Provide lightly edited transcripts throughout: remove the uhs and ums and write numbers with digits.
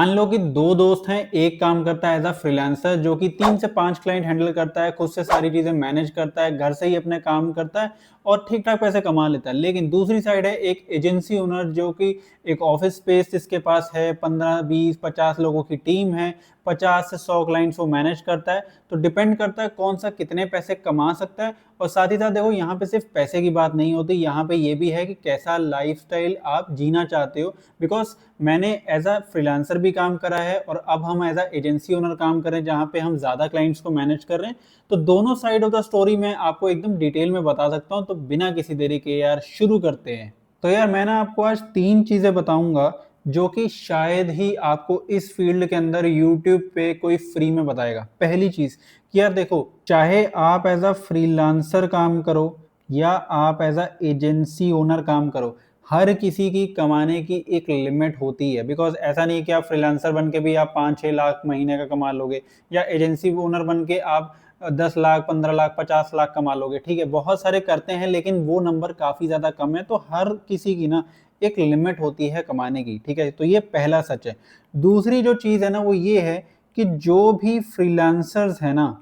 मान लो कि दो दोस्त हैं, एक काम करता है एज अ फ्रीलांसर जो कि 3 से 5 क्लाइंट हैंडल करता है, खुद से सारी चीजें मैनेज करता है, घर से ही अपने काम करता है और ठीक ठाक पैसे कमा लेता है। लेकिन दूसरी साइड है एक एजेंसी ओनर जो कि एक ऑफिस स्पेस जिसके पास है, 15 20 50 लोगों की टीम है, 50 से 100 क्लाइंट्स वो मैनेज करता है। तो डिपेंड करता है कौन सा कितने पैसे कमा सकता है। और साथ ही साथ देखो, यहाँ पे सिर्फ पैसे की बात नहीं होती, यहाँ पे ये भी है कि कैसा लाइफस्टाइल आप जीना चाहते हो। बिकॉज मैंने एज अ फ्रीलांसर भी काम करा है और अब हम एज अ एजेंसी ओनर काम कर रहे हैं जहाँ पे हम ज़्यादा क्लाइंट्स को मैनेज कर रहे हैं। तो दोनों साइड ऑफ द स्टोरी मैं आपको एकदम डिटेल में बता सकता हूँ। तो बिना किसी देरी के यार शुरू करते हैं। तो यार मैं ना आपको आज 3 चीज़ें बताऊंगा जो कि शायद ही आपको इस फील्ड के अंदर यूट्यूब पे कोई फ्री में बताएगा। पहली चीज़ कि यार देखो, चाहे आप एज अ फ्रीलांसर काम करो या आप एज अ एजेंसी ओनर काम करो, हर किसी की कमाने की एक लिमिट होती है। बिकॉज ऐसा नहीं है कि आप फ्रीलांसर बन के भी आप 5 6 लाख महीने का कमा लोगे या एजेंसी ओनर बन के आप 10 लाख 15 लाख 50 लाख कमा लोगे। ठीक है, बहुत सारे करते हैं लेकिन वो नंबर काफी ज्यादा कम है। तो हर किसी की ना एक लिमिट होती है कमाने की। ठीक है, तो ये पहला सच है। दूसरी जो चीज है ना वो ये है कि जो भी फ्रीलांसर्स है ना,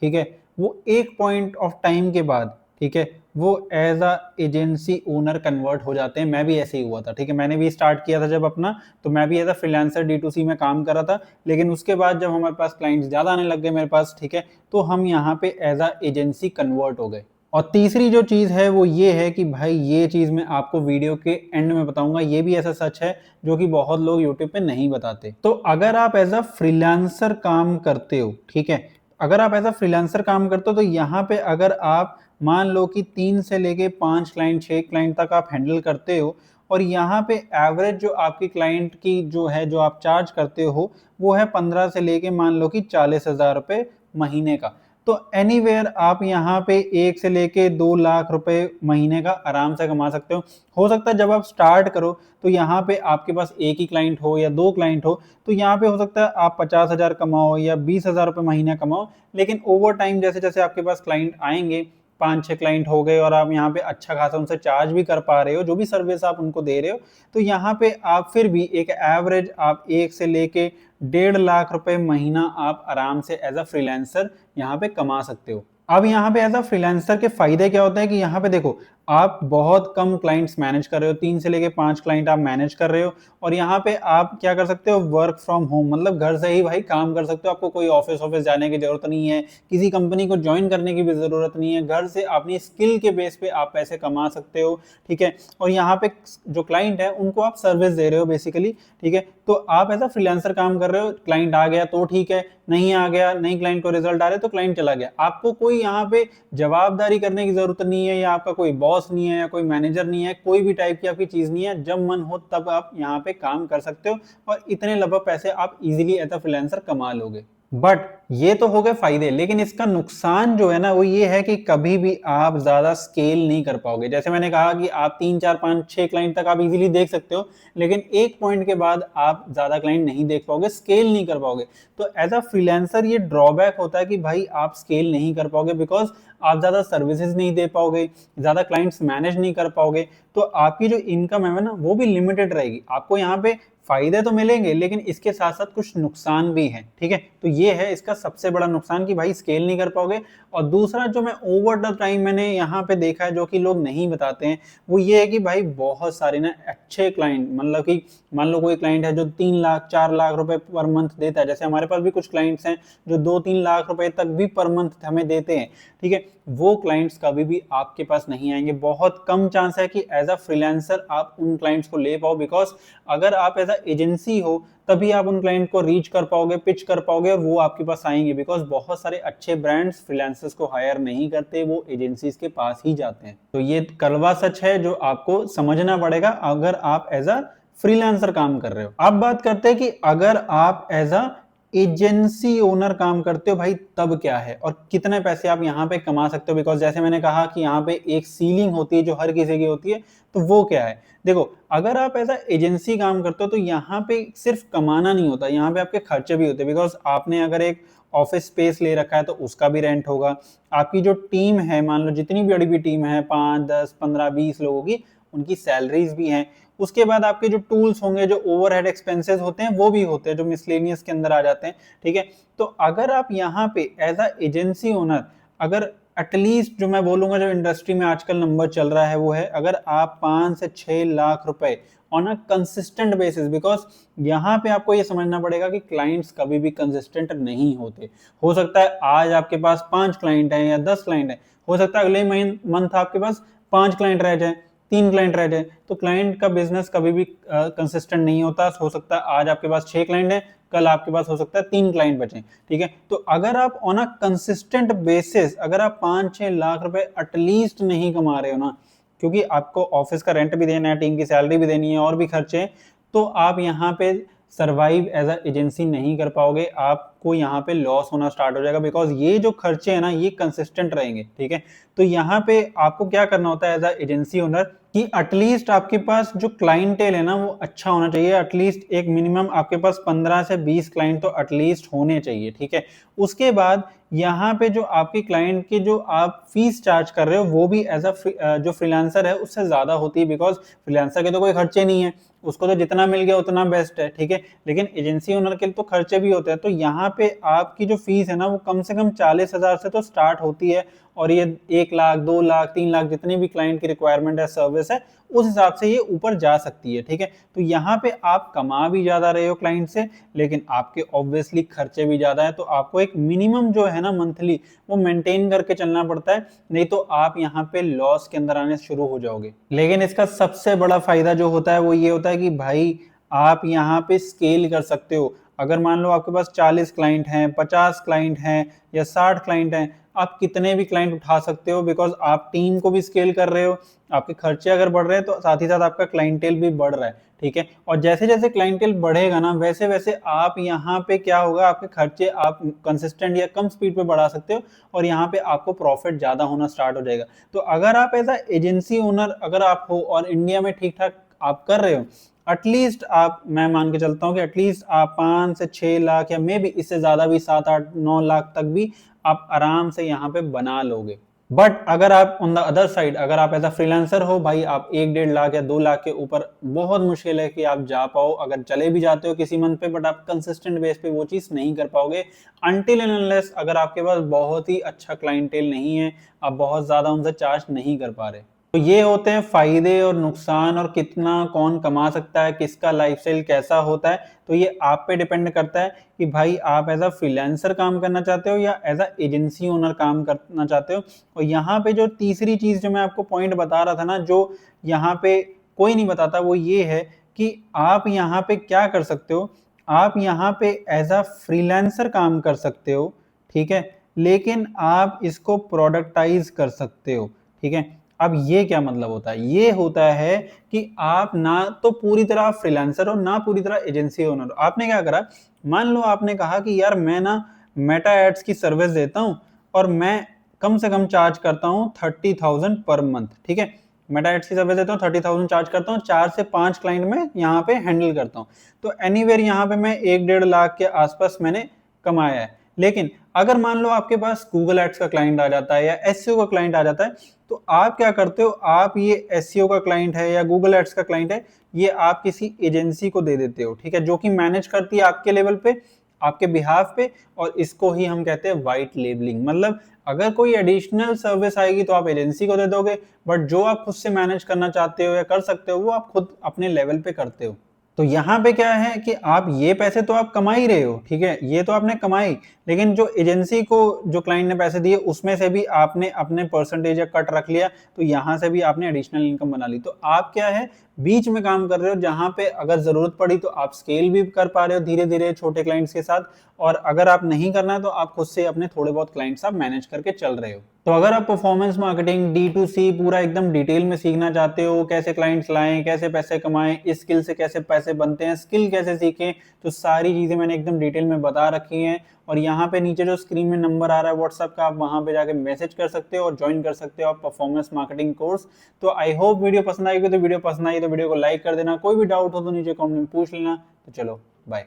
ठीक है, वो एक पॉइंट ऑफ टाइम के बाद, ठीक है, वो as a agency owner convert हो जाते हैं। मैं भी ऐसे ही हुआ था। ठीक है, मैंने भी स्टार्ट किया था जब अपना, तो मैं भी एज अ फ्रीलांसर D2C में काम कर रहा था। लेकिन उसके बाद जब हमारे पास क्लाइंट्स ज्यादा आने लग गए मेरे पास, ठीक है, तो हम यहाँ पे एज अ एजेंसी कन्वर्ट हो गए। और तीसरी जो चीज है वो ये है कि भाई ये चीज मैं आपको वीडियो के एंड में बताऊंगा। ये भी ऐसा सच है जो कि बहुत लोग यूट्यूब पे नहीं बताते। तो अगर आप एज अ फ्रीलांसर काम करते हो, ठीक है, अगर आप एज अ फ्रीलांसर काम करते हो तो यहाँ पे अगर आप मान लो कि 3 से लेके 5 क्लाइंट 6 क्लाइंट तक आप हैंडल करते हो और यहाँ पे एवरेज जो आपकी क्लाइंट की जो है जो आप चार्ज करते हो वो है 15 से लेके मान लो कि 40,000 रुपए महीने का। तो एनीवेयर आप यहाँ पे 1 से लेके 2 लाख रुपए महीने का आराम से कमा सकते हो सकता है जब आप स्टार्ट करो तो यहाँ पे आपके पास एक ही क्लाइंट हो या 2 क्लाइंट हो, तो यहाँ पे हो सकता है आप 50,000 कमाओ या 20,000 रुपए महीना कमाओ। लेकिन ओवर टाइम जैसे जैसे आपके पास क्लाइंट आएंगे, 5 6 क्लाइंट हो गए और आप यहाँ पे अच्छा खासा उनसे चार्ज भी कर पा रहे हो, जो भी सर्विस आप उनको दे रहे हो, तो यहाँ पे आप फिर भी एक एवरेज आप 1 से लेके 1.5 लाख रुपए महीना आप आराम से एज अ फ्रीलांसर यहाँ पे कमा सकते हो। अब यहाँ पे एज अ फ्रीलांसर के फायदे क्या होते हैं कि यहाँ पे देखो, आप बहुत कम क्लाइंट्स मैनेज कर रहे हो, 3 से लेके 5 क्लाइंट आप मैनेज कर रहे हो और यहाँ पे आप क्या कर सकते हो, वर्क फ्रॉम होम, मतलब घर से ही भाई काम कर सकते हो। आपको कोई ऑफिस ऑफिस जाने की जरूरत नहीं है, किसी कंपनी को ज्वाइन करने की भी जरूरत नहीं है। घर से अपनी स्किल के बेस पे आप पैसे कमा सकते हो। ठीक है, और यहाँ पे जो क्लाइंट है उनको आप सर्विस दे रहे हो बेसिकली। ठीक है, तो आप ऐसा फ्रीलांसर काम कर रहे हो, क्लाइंट आ गया तो ठीक है, नहीं आ गया, नहीं क्लाइंट को रिजल्ट आ रहे तो क्लाइंट चला गया। आपको कोई यहाँ पे जवाबदारी करने की जरूरत नहीं है या आपका कोई बॉस नहीं है या कोई मैनेजर नहीं है, कोई भी टाइप की आपकी चीज नहीं है। जब मन हो तब आप यहाँ पे काम कर सकते हो और इतने लगभग पैसे आप इजीली एज अ फ्रीलांसर कमा लोगे। बट ये तो हो गए फायदे, लेकिन इसका नुकसान जो है ना वो ये है कि कभी भी आप ज्यादा स्केल नहीं कर पाओगे। जैसे मैंने कहा कि आप 3 4 5 6 क्लाइंट तक आप इजीली देख सकते हो, लेकिन एक पॉइंट के बाद आप ज्यादा क्लाइंट नहीं देख पाओगे, स्केल नहीं कर पाओगे। तो एज अ फ्रीलांसर ये ड्रॉबैक होता है कि भाई आप स्केल नहीं कर पाओगे, बिकॉज आप ज्यादा सर्विसेज नहीं दे पाओगे, ज्यादा क्लाइंट्स मैनेज नहीं कर पाओगे। तो आपकी जो इनकम है ना वो भी लिमिटेड रहेगी। आपको यहाँ पे फायदे तो मिलेंगे लेकिन इसके साथ साथ कुछ नुकसान भी हैं। ठीक है, तो ये है इसका सबसे बड़ा नुकसान कि भाई स्केल नहीं कर पाओगे। और दूसरा जो मैं ओवर द टाइम मैंने यहाँ पे देखा है जो कि लोग नहीं बताते हैं, वो ये है कि भाई बहुत सारे ना अच्छे क्लाइंट, मतलब कि मान लो कोई क्लाइंट है जो 3 लाख 4 लाख रुपए पर मंथ देता है। जैसे हमारे पास भी कुछ क्लाइंट्स हैं जो 2 3 लाख रुपए तक भी पर मंथ हमें देते हैं। ठीक है, वो क्लाइंट्स कभी भी आपके पास नहीं आएंगे। बहुत कम चांस है कि एज अ फ्रीलांसर आप उन क्लाइंट्स को ले पाओ, बिकॉज अगर आप एज अ एजेंसी हो तभी आप उन क्लाइंट को रीच कर पाओगे, पिच कर पाओगे और वो आपके पास आएंगे। बिकॉज बहुत सारे अच्छे ब्रांड्स फ्रीलांसर्स को हायर नहीं करते, वो एजेंसीज के पास ही जाते हैं। तो ये कड़वा सच है जो आपको समझना पड़ेगा अगर आप एज अ फ्रीलांसर काम कर रहे हो। अब बात करते हैं कि अगर आप एज अ एजेंसी ओनर काम करते हो भाई तब क्या है और कितने पैसे आप यहाँ पे कमा सकते हो। बिकॉज जैसे मैंने कहा कि यहाँ पे एक सीलिंग होती है जो हर किसी की होती है, तो वो क्या है, देखो अगर आप ऐसा एजेंसी काम करते हो तो यहाँ पे सिर्फ कमाना नहीं होता, यहाँ पे आपके खर्चे भी होते हैं। बिकॉज आपने अगर एक ऑफिस स्पेस ले रखा है तो उसका भी रेंट होगा। आपकी जो टीम है, मान लो जितनी भी बड़ी भी टीम है, 5 10 15 20 लोगों की, उनकी सैलरीज भी हैं। उसके बाद आपके जो टूल्स होंगे, जो ओवरहेड एक्सपेंसेस होते हैं वो भी होते हैं, जो मिसलेनियस के अंदर आ जाते हैं, ठीक है। तो अगर आप यहाँ पे एज अ एजेंसी ओनर, अगर एटलीस्ट जो मैं बोलूंगा जो इंडस्ट्री में आजकल नंबर चल रहा है वो है, अगर आप 5 से 6 लाख रुपए on a consistent basis, because यहाँ पे आपको ये समझना पड़ेगा कि क्लाइंट्स कभी भी कंसिस्टेंट नहीं होते। हो सकता है आज आपके पास 5 क्लाइंट हैं या 10 क्लाइंट हैं, हो सकता है अगले मंथ आपके पास 5 क्लाइंट रह जाए, 3 क्लाइंट रह जाए। तो क्लाइंट का बिजनेस कभी भी कंसिस्टेंट नहीं होता। हो सकता है आज आपके पास 6 क्लाइंट हैं, कल आपके पास हो सकता है 3 क्लाइंट बचे, ठीक है। तो अगर आप ऑन अ कंसिस्टेंट बेसिस, अगर आप 5-6 लाख रुपए एटलीस्ट नहीं कमा रहे हो ना, क्योंकि आपको ऑफिस का रेंट भी देना है, टीम की सैलरी भी देनी है और भी खर्चे, तो आप यहाँ पे सर्वाइव एज अ एजेंसी नहीं कर पाओगे। आपको यहाँ पे लॉस होना स्टार्ट हो जाएगा, बिकॉज ये जो खर्चे हैं ना ये कंसिस्टेंट रहेंगे, ठीक है। तो यहाँ पे आपको क्या करना होता है एज अ एजेंसी ओनर, कि एटलीस्ट आपके पास जो क्लाइंटेल है ना वो अच्छा होना चाहिए। एटलीस्ट एक मिनिमम आपके पास 15 से 20 क्लाइंट तो एटलीस्ट होने चाहिए, ठीक है। उसके बाद यहाँ पे जो आपके क्लाइंट की जो आप फीस चार्ज कर रहे हो वो भी एज अ जो फ्रीलांसर है उससे ज्यादा होती है, बिकॉज फ्रीलांसर के तो कोई खर्चे नहीं है, उसको तो जितना मिल गया उतना बेस्ट है, ठीक है। लेकिन एजेंसी ओनर के तो खर्चे भी होते हैं। तो यहाँ पे आपकी जो फीस है ना वो कम से कम 40,000 से तो स्टार्ट होती है, और ये 1 लाख 2 लाख 3 लाख जितनी भी क्लाइंट की रिक्वायरमेंट है, सर्विस है, उस हिसाब से ये ऊपर जा सकती है, ठीक है। तो यहाँ पे आप कमा भी ज्यादा रहे हो क्लाइंट से, लेकिन आपके ऑब्वियसली खर्चे भी ज्यादा है। तो आपको एक मिनिमम जो है ना मंथली वो मेंटेन करके चलना पड़ता है, नहीं तो आप यहाँ पे लॉस के अंदर आने शुरू हो जाओगे। लेकिन इसका सबसे बड़ा फायदा जो होता है वो ये होता है कि भाई आप यहाँ पे स्केल कर सकते हो। अगर मान लो आपके पास 40 क्लाइंट हैं, 50 क्लाइंट हैं या 60 क्लाइंट हैं, आप कितने भी क्लाइंट उठा सकते हो, बिकॉज आप टीम को भी स्केल कर रहे हो। आपके खर्चे अगर बढ़ रहे हैं तो साथ ही साथ आपका क्लाइंटेल भी बढ़ रहा है, ठीक है। और जैसे जैसे क्लाइंटेल बढ़ेगा ना वैसे वैसे आप यहाँ पे क्या होगा, आपके खर्चे आप कंसिस्टेंट या कम स्पीड पे बढ़ा सकते हो, और यहाँ पे आपको प्रॉफिट ज्यादा होना स्टार्ट हो जाएगा। तो अगर आप एज अ एजेंसी ओनर अगर आप हो और इंडिया में ठीक ठाक आप कर रहे हो, एटलीस्ट आप, मैं मान के चलता हूँ कि एटलीस्ट आप 5 से 6 लाख या मे भी इससे ज्यादा भी 7 8 9 लाख तक भी आप आराम से यहाँ पे बना लोगे। बट अगर आप ऑन द अदर साइड, अगर आप एज अ फ्रीलांसर हो भाई, आप 1-1.5 लाख या 2 लाख के ऊपर बहुत मुश्किल है कि आप जा पाओ। अगर चले भी जाते हो किसी मंथ पे, बट आप कंसिस्टेंट बेस पे वो चीज नहीं कर पाओगे अनटिल एंड अनलेस अगर आपके पास बहुत ही अच्छा क्लाइंटेल नहीं है, आप बहुत ज्यादा उनसे चार्ज नहीं कर पा रहे। तो ये होते हैं फायदे और नुकसान, और कितना कौन कमा सकता है, किसका लाइफस्टाइल कैसा होता है। तो ये आप पे डिपेंड करता है कि भाई आप एज अ फ्रीलांसर काम करना चाहते हो या एज अ एजेंसी ओनर काम करना चाहते हो। और यहाँ पे जो तीसरी चीज जो मैं आपको पॉइंट बता रहा था ना, जो यहाँ पे कोई नहीं बताता, वो ये है कि आप यहाँ पे क्या कर सकते हो। आप यहाँ पे एज अ फ्रीलांसर काम कर सकते हो, ठीक है, लेकिन आप इसको प्रोडक्टाइज कर सकते हो, ठीक है। अब ये क्या मतलब होता है, ये होता है कि आप ना तो पूरी तरह फ्रीलांसर हो ना पूरी तरह एजेंसी ओनर हो। आपने क्या करा, मान लो आपने कहा कि यार मैं ना मेटा एड्स की सर्विस देता हूं और मैं कम से कम चार्ज करता हूं 30,000 पर मंथ, ठीक है। मेटा एड्स की सर्विस देता हूं, 30,000 चार्ज करता हूं, 4 से 5 क्लाइंट में यहाँ पे हैंडल करता हूं। तो एनीवेयर यहाँ पे मैं 1-1.5 लाख के आसपास मैंने कमाया है। लेकिन अगर मान लो आपके पास गूगल एड्स का क्लाइंट आ जाता है या एसईओ का क्लाइंट आ जाता है, तो आप क्या करते हो, आप ये एसईओ का क्लाइंट है या गूगल एड्स का क्लाइंट है, ये आप किसी एजेंसी को दे देते हो, ठीक है, जो कि मैनेज करती है आपके लेवल पे, आपके बिहाफ पे। और इसको ही हम कहते हैं वाइट लेबलिंग। मतलब अगर कोई एडिशनल सर्विस आएगी तो आप एजेंसी को दे दोगे, बट जो आप खुद से मैनेज करना चाहते हो या कर सकते हो वो आप खुद अपने लेवल पे करते हो। तो यहाँ पे क्या है कि आप ये पैसे तो आप कमा ही रहे हो, ठीक है, ये तो आपने कमाई, लेकिन जो एजेंसी को जो क्लाइंट ने पैसे दिए उसमें से भी आपने अपने परसेंटेज या कट रख लिया, तो यहाँ से भी आपने एडिशनल इनकम बना ली। तो आप क्या है, बीच में काम कर रहे हो, जहां पे अगर जरूरत पड़ी तो आप स्केल भी कर पा रहे हो धीरे धीरे छोटे क्लाइंट्स के साथ, और अगर आप नहीं करना है तो आप खुद से अपने थोड़े बहुत क्लाइंट्स आप मैनेज करके चल रहे हो। तो अगर आप परफॉर्मेंस मार्केटिंग D2C पूरा एकदम डिटेल में सीखना चाहते हो, कैसे क्लाइंट्स लाएं, कैसे पैसे कमाएं, इस स्किल से कैसे पैसे बनते हैं, स्किल कैसे सीखें, तो सारी चीजें मैंने एकदम डिटेल में बता रखी हैं। और यहाँ पे नीचे जो स्क्रीन में नंबर आ रहा है व्हाट्सएप का, आप वहां पे जाके मैसेज कर सकते हो और ज्वाइन कर सकते हो आप परफॉर्मेंस मार्केटिंग कोर्स। तो आई होप वीडियो पसंद आएगी, तो वीडियो पसंद आई तो वीडियो को लाइक कर देना, कोई भी डाउट हो तो नीचे कमेंट में पूछ लेना। तो चलो बाय।